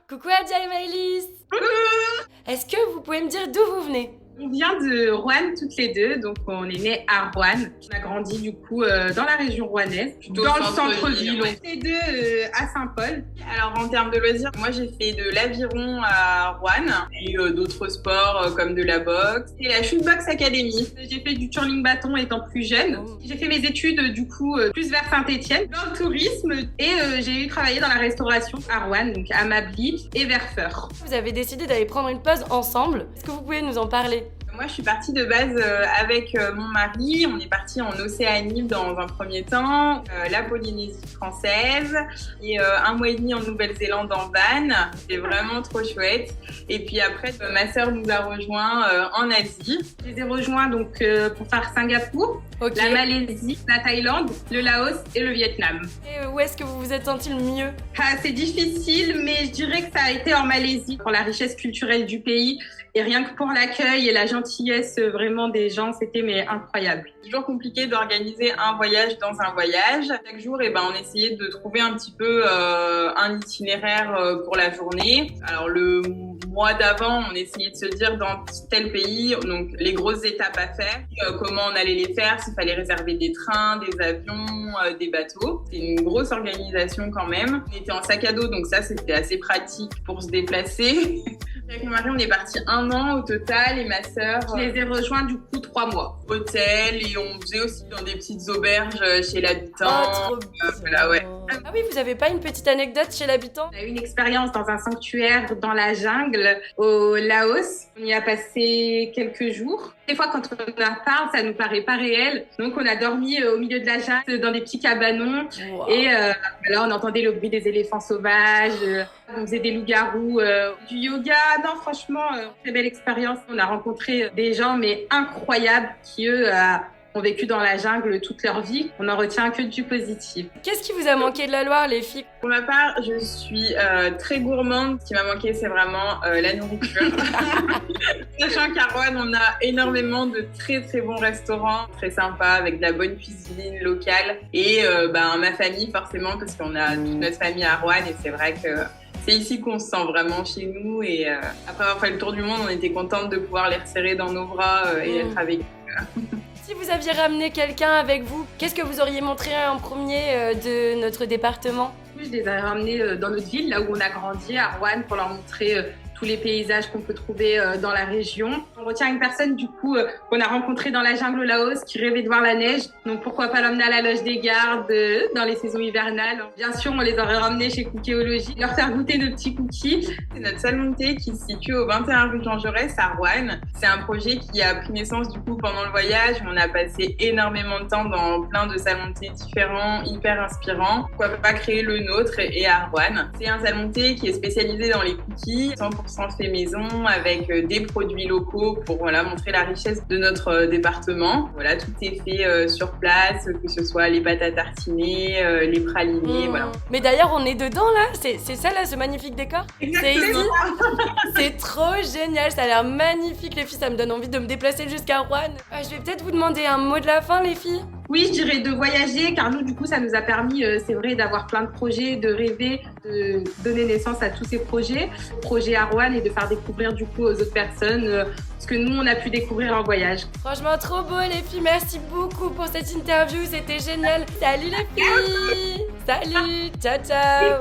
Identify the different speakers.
Speaker 1: Coucou Adja et Maëlys. Est-ce que vous pouvez me dire d'où vous venez?
Speaker 2: On vient de Roanne toutes les deux, donc on est nés à Roanne. On a grandi du coup dans la région rouennaise, dans le centre-ville.
Speaker 3: Ouais.
Speaker 2: Les deux à Saint-Paul.
Speaker 3: Alors en termes de loisirs, moi j'ai fait de l'aviron à Roanne et d'autres sports comme de la boxe et la Shootbox Academy.
Speaker 2: J'ai fait du curling bâton étant plus jeune. J'ai fait mes études du coup plus vers Saint-Étienne, dans le tourisme et j'ai eu travaillé dans la restauration à Roanne, donc à Mably et Verfeur.
Speaker 1: Vous avez décidé d'aller prendre une pause ensemble. Est-ce que vous pouvez nous en parler?
Speaker 3: Moi, je suis partie de base avec mon mari. On est parti en Océanie dans un premier temps, la Polynésie française et un mois et demi en Nouvelle-Zélande en van. C'était vraiment trop chouette. Et puis après, ma sœur nous a rejoints en Asie.
Speaker 2: Je les ai rejoints donc pour faire Singapour, la Malaisie, la Thaïlande, le Laos et le Vietnam.
Speaker 1: Et où est-ce que vous vous êtes senti le mieux?
Speaker 2: C'est difficile, mais je dirais que ça a été en Malaisie pour la richesse culturelle du pays. Et rien que pour l'accueil et la gentillesse vraiment des gens, c'était incroyable.
Speaker 3: C'est toujours compliqué d'organiser un voyage dans un voyage. Chaque jour, on essayait de trouver un petit peu un itinéraire pour la journée. Alors le mois d'avant, on essayait de se dire dans tel pays, donc les grosses étapes à faire, comment on allait les faire, s'il fallait réserver des trains, des avions, des bateaux. C'est une grosse organisation quand même. On était en sac à dos, donc ça c'était assez pratique pour se déplacer. Avec mon mari, on est parti 1 an au total et ma sœur...
Speaker 2: Je les ai rejoints du coup 3 mois.
Speaker 3: Hôtel et on faisait aussi dans des petites auberges chez l'habitant.
Speaker 1: Oh, trop bien.
Speaker 3: Voilà, ouais.
Speaker 1: Ah oui, vous avez pas une petite anecdote chez l'habitant?
Speaker 2: On a eu une expérience dans un sanctuaire dans la jungle au Laos. On y a passé quelques jours. Des fois, quand on en parle, ça nous paraît pas réel. Donc, on a dormi au milieu de la jungle dans des petits cabanons.
Speaker 1: Wow.
Speaker 2: Et là, on entendait le bruit des éléphants sauvages. On faisait des loups-garous, du yoga. Non, franchement, très belle expérience. On a rencontré des gens, mais incroyables, qui, eux, ont vécu dans la jungle toute leur vie. On n'en retient que du positif.
Speaker 1: Qu'est-ce qui vous a manqué de la Loire, les filles?
Speaker 3: Pour ma part, je suis très gourmande. Ce qui m'a manqué, c'est vraiment la nourriture. Sachant qu'à Roanne, on a énormément de très très bons restaurants, très sympas, avec de la bonne cuisine locale. Et ma famille, forcément, parce qu'on a toute notre famille à Roanne et c'est vrai que c'est ici qu'on se sent vraiment chez nous. Et après avoir fait le tour du monde, on était contente de pouvoir les resserrer dans nos bras et être avec eux.
Speaker 1: Si vous aviez ramené quelqu'un avec vous, qu'est-ce que vous auriez montré en premier de notre département?
Speaker 2: Je les ai ramenés dans notre ville, là où on a grandi, à Roanne, pour leur montrer tous les paysages qu'on peut trouver dans la région. On retient une personne du coup qu'on a rencontrée dans la jungle au Laos qui rêvait de voir la neige. Donc pourquoi pas l'emmener à la loge des gardes dans les saisons hivernales. Bien sûr, on les aurait ramenés chez Cookéologie, leur faire goûter nos petits cookies.
Speaker 3: C'est notre salon de thé qui se situe au 21 rue Jean Jaurès à Roanne. C'est un projet qui a pris naissance du coup pendant le voyage. On a passé énormément de temps dans plein de salons de thé différents, hyper inspirants. Pourquoi pas créer le nôtre et à Roanne. C'est un salon de thé qui est spécialisé dans les cookies, 100% fait maison avec des produits locaux pour montrer la richesse de notre département. Voilà, tout est fait sur place, que ce soit les pâtes à tartiner, les pralinés, voilà.
Speaker 1: Mais d'ailleurs, on est dedans là, c'est ça là, ce magnifique décor?
Speaker 3: Exactement.
Speaker 1: C'est ici. C'est trop génial, ça a l'air magnifique les filles, ça me donne envie de me déplacer jusqu'à Roanne. Je vais peut-être vous demander un mot de la fin les filles.
Speaker 2: Oui, je dirais de voyager, car nous, du coup, ça nous a permis, c'est vrai, d'avoir plein de projets, de rêver, de donner naissance à tous ces projets à Roanne et de faire découvrir, du coup, aux autres personnes ce que nous, on a pu découvrir en voyage.
Speaker 1: Franchement, trop beau les filles, merci beaucoup pour cette interview, c'était génial. Salut les filles. Salut, ciao ciao.